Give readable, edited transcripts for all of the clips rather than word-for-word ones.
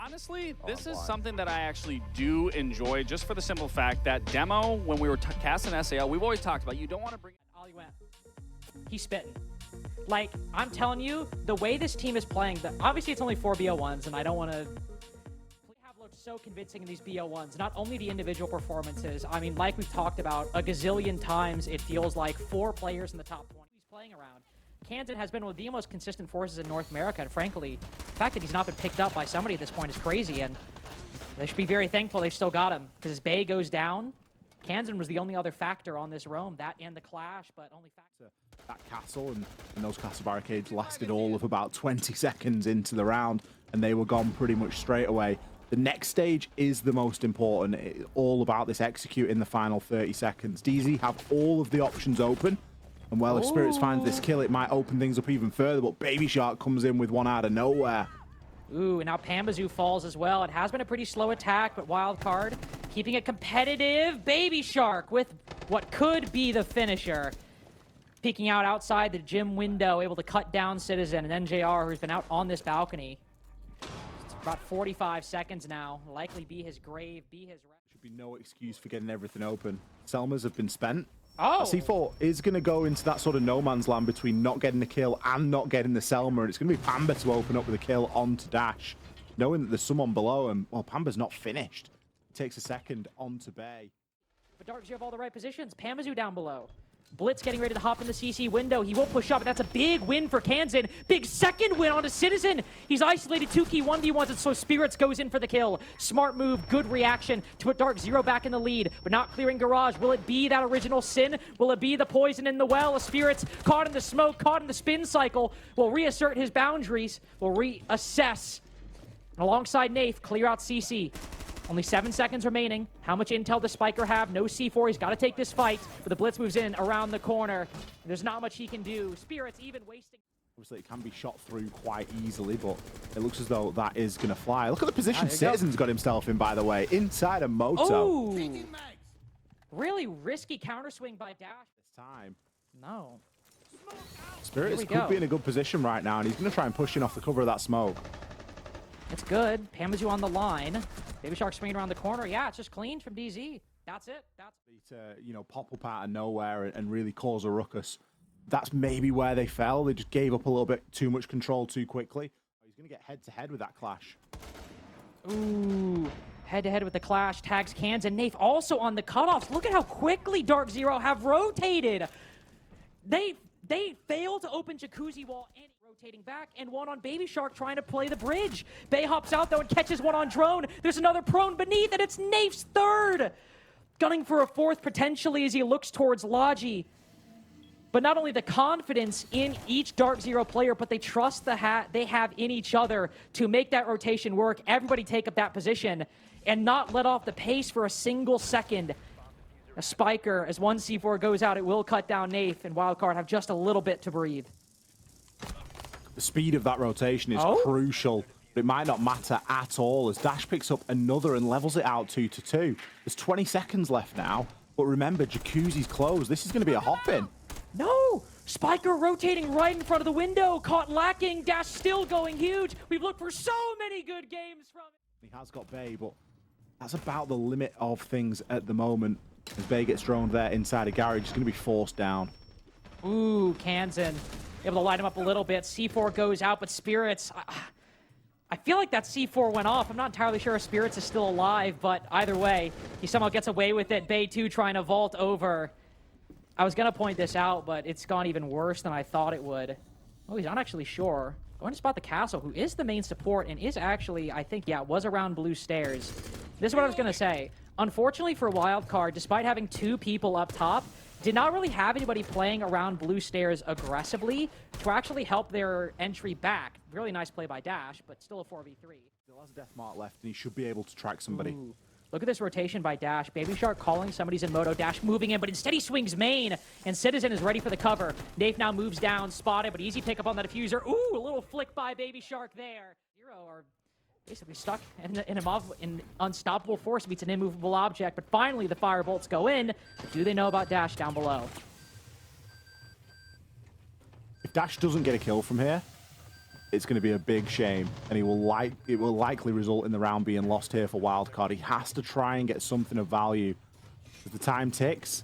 Honestly, this is something that I actually do enjoy, just for the simple fact that demo, when we were casting SAL, we've always talked about you don't want to bring... Ollie went. He's spitting. Like, I'm telling you, the way this team is playing, obviously it's only 4 BO1s, and I don't want to... have looked so convincing in these BO1s, not only the individual performances, I mean, like we've talked about a gazillion times, it feels like 4 players in the top 20 he's playing around. Kansan has been one of the most consistent forces in North America, and frankly, the fact that he's not been picked up by somebody at this point is crazy, and they should be very thankful they've still got him, because as Bay goes down, Kansan was the only other factor on this roam, that and the clash, but only factor. That castle and those castle barricades lasted all of about 20 seconds into the round, and they were gone pretty much straight away. The next stage is the most important. It's all about this execute in the final 30 seconds. DZ have all of the options open. And well, if Spirits finds this kill, it might open things up even further, but Baby Shark comes in with one out of nowhere. Ooh, and now Pambazoo falls as well. It has been a pretty slow attack, but Wildcard keeping it competitive. Baby Shark with what could be the finisher. Peeking out outside the gym window, able to cut down Citizen, and NJR, who's been out on this balcony. It's about 45 seconds now. Likely be his grave, be his... Should be no excuse for getting everything open. Selmas have been spent. Oh! C4 is going to go into that sort of no man's land between not getting the kill and not getting the Selma, and it's going to be Pamba to open up with a kill onto Dash, knowing that there's someone below him. Well, Pamba's not finished. Takes a second onto Bay. But DarkZero have all the right positions. Pambazoo down below. Blitz getting ready to hop in the CC window. He will push up, and that's a big win for Kansan. Big second win onto Citizen. He's isolated 2 key 1v1s, and so Spirits goes in for the kill. Smart move, good reaction to put DarkZero back in the lead, but not clearing Garage. Will it be that original sin? Will it be the poison in the well? Spirits caught in the smoke, caught in the spin cycle, will reassert his boundaries, will reassess. And alongside Nath, clear out CC. Only 7 seconds remaining. How much intel does Spiker have? No C4. He's got to take this fight. But the Blitz moves in around the corner. There's not much he can do. Spirits even wasting... Obviously, it can be shot through quite easily, but it looks as though that is going to fly. Look at the position Citizen's got himself in, by the way. Inside a moto. Oh! Really risky counter swing by Dash. This time. No. Spirits could be in a good position right now, and he's going to try and push in off the cover of that smoke. It's good. Pambazoo on the line. Baby Shark swinging around the corner. Yeah, it's just clean from DZ. That's it. That's you know, pop up out of nowhere and really cause a ruckus. That's maybe where they fell. They just gave up a little bit too much control too quickly. He's going to get head-to-head with that clash. Ooh. Head-to-head with the clash. Tags Kansan. Nath also on the cutoffs. Look at how quickly DarkZero have rotated. They failed to open Jacuzzi wall and rotating back, and one on Baby Shark trying to play the bridge. Bay hops out though and catches one on Drone. There's another prone beneath, and it's Nath's third. Gunning for a fourth potentially as he looks towards Logi. But not only the confidence in each DarkZero player, but they trust they have in each other to make that rotation work. Everybody take up that position and not let off the pace for a single second. A Spiker, as one C4 goes out, it will cut down Nath, and Wildcard have just a little bit to breathe. The speed of that rotation is crucial, but it might not matter at all as Dash picks up another and levels it out 2-2. There's 20 seconds left now, but remember, Jacuzzi's closed. This is going to be a hop-in. No! Spiker rotating right in front of the window, caught lacking. Dash still going huge. We've looked for so many good games from it. He has got Bay, but that's about the limit of things at the moment. As Bay gets droned there inside a garage, he's going to be forced down. Ooh, Kansan able to light him up a little bit. C4 goes out, but Spirits... I feel like that C4 went off. I'm not entirely sure if Spirits is still alive, but either way, he somehow gets away with it. Bay 2 trying to vault over. I was going to point this out, but it's gone even worse than I thought it would. Oh, he's not actually sure. Going to spot the Castle, who is the main support and is actually, I think, yeah, was around blue stairs. This is what I was going to say. Unfortunately for Wildcard, despite having 2 people up top, did not really have anybody playing around blue stairs aggressively to actually help their entry back. Really nice play by Dash, but still a 4v3. Still has a death mark left, and he should be able to track somebody. Ooh. Look at this rotation by Dash. Baby Shark calling somebody's in moto. Dash moving in, but instead he swings main, and Citizen is ready for the cover. Nath now moves down, spotted, but easy pick up on the diffuser. Ooh, a little flick by Baby Shark there. Zero are basically stuck in unstoppable force meets an immovable object, but finally the fire bolts go in. But do they know about Dash down below? If Dash doesn't get a kill from here, it's going to be a big shame, and it will likely result in the round being lost here for Wildcard. He has to try and get something of value. As the time ticks,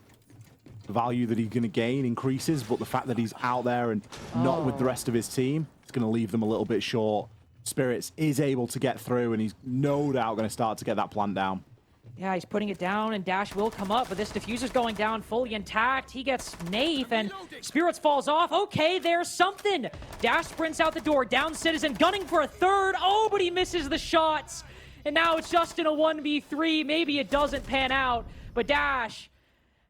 the value that he's going to gain increases, but the fact that he's out there and not with the rest of his team, it's going to leave them a little bit short. Spirits is able to get through, and he's no doubt going to start to get that plant down. Yeah, he's putting it down, and Dash will come up, but this diffuser's going down fully intact. He gets Nath, and Spirits falls off. Okay, there's something. Dash sprints out the door, down Citizen, gunning for a third. Oh, but he misses the shots. And now it's just in a 1v3. Maybe it doesn't pan out, but Dash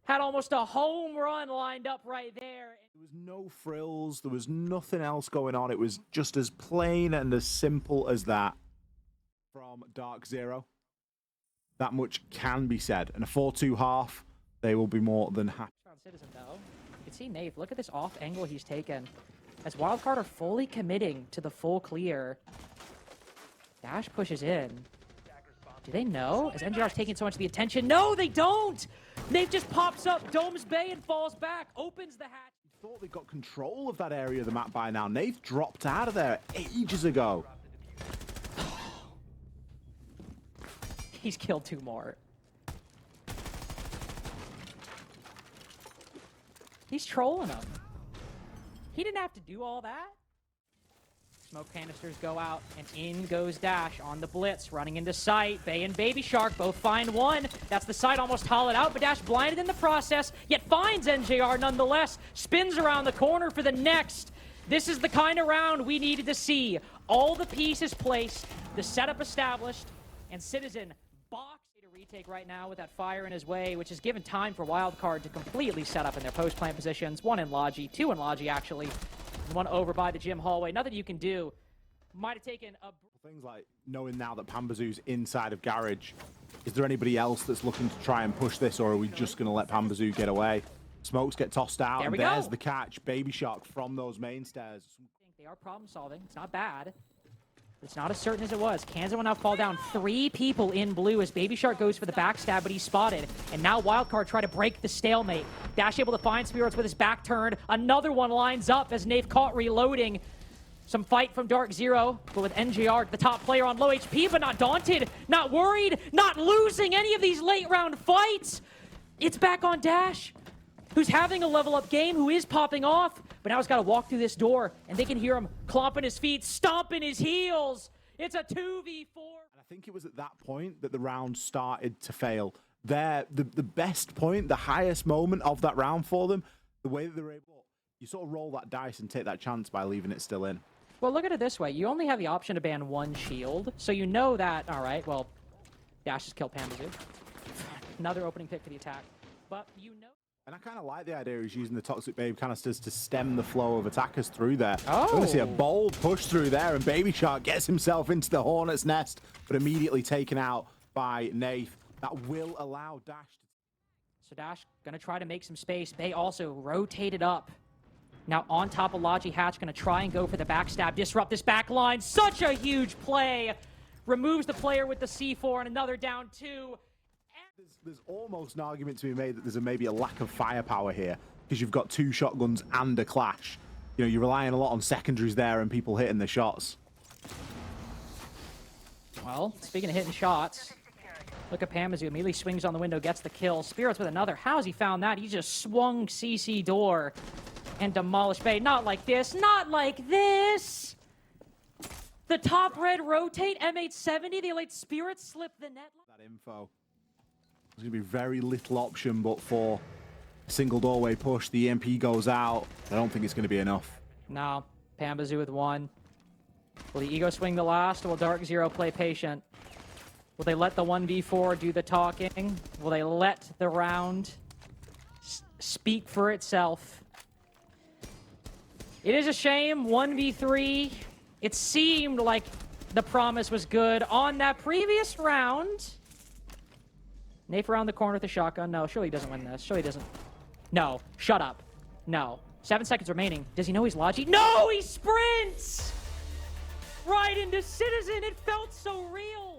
had almost a home run lined up right there. There was no frills. There was nothing else going on. It was just as plain and as simple as that from DarkZero. That much can be said. And a 4-2 half, they will be more than happy. Citizen, though. You can see Nath. Look at this off angle he's taken. As Wildcard are fully committing to the full clear. Dash pushes in. Do they know? As NGR's taking so much of the attention. No, they don't! Nath just pops up Dome's Bay and falls back. Opens the hatch. Thought they got control of that area of the map by now. Nath dropped out of there ages ago. He's killed 2 more. He's trolling him. He didn't have to do all that. Smoke canisters go out, and in goes Dash on the blitz, running into sight. Bay and Baby Shark both find one. That's the side almost hollowed out, but Dash blinded in the process, yet finds NJR nonetheless. Spins around the corner for the next. This is the kind of round we needed to see. All the pieces placed, the setup established, and Citizen box to retake right now with that fire in his way, which has given time for Wildcard to completely set up in their post-plant positions. 1 in Logi, 2 in Logi actually, and 1 over by the gym hallway. Nothing you can do. Might have taken a... Things like knowing now that Pambazoo's inside of Garage. Is there anybody else that's looking to try and push this, or are we just going to let Pambazoo get away? Smokes get tossed out, and there's the catch. Baby Shark from those main stairs. They are problem solving. It's not bad. It's not as certain as it was. Kansas will now fall down. 3 people in blue as Baby Shark goes for the backstab, but he's spotted. And now Wildcard try to break the stalemate. Dash able to find Spirits with his back turned. Another one lines up as Nath caught reloading. Some fight from DarkZero, but with NGR, the top player on low HP, but not daunted, not worried, not losing any of these late round fights. It's back on Dash, who's having a level up game, who is popping off, but now he's got to walk through this door, and they can hear him clomping his feet, stomping his heels. It's a 2v4. And I think it was at that point that the round started to fail. The best point, the highest moment of that round for them, the way that they're able, you sort of roll that dice and take that chance by leaving it still in. Well, look at it this way. You only have the option to ban 1 shield, so you know that, all right, well, Dash just killed Pambazoo. Another opening pick for the attack. But you know... And I kind of like the idea he's using the Toxic Babe canisters to stem the flow of attackers through there. Oh. We're going to see a bold push through there, and Baby Shark gets himself into the Hornet's Nest, but immediately taken out by Nath. That will allow Dash to... So Dash going to try to make some space. Bay also rotated up. Now on top of Logi Hatch, going to try and go for the backstab, disrupt this back line. Such a huge play. Removes the player with the C4, and another down 2. There's almost an argument to be made that there's maybe a lack of firepower here, because you've got 2 shotguns and a clash. You know, you're relying a lot on secondaries there and people hitting the shots. Well, speaking of hitting shots, look at Pambazoo. Immediately swings on the window, gets the kill. Spirits with another. How's he found that? He just swung CC door and demolished Bay. Not like this. Not like this. The top red rotate, M870. They let Spirits slip the net. That info. There's going to be very little option, but for a single doorway push, the EMP goes out. I don't think it's going to be enough. No. Pambazoo with 1. Will the Ego swing the last, or will DarkZero play patient? Will they let the 1v4 do the talking? Will they let the round speak for itself? It is a shame, 1v3. It seemed like the promise was good on that previous round. Nath around the corner with a shotgun. No, surely he doesn't win this. Surely he doesn't. No, shut up. No. 7 seconds remaining. Does he know he's Logi? No, he sprints! Right into Citizen. It felt so real.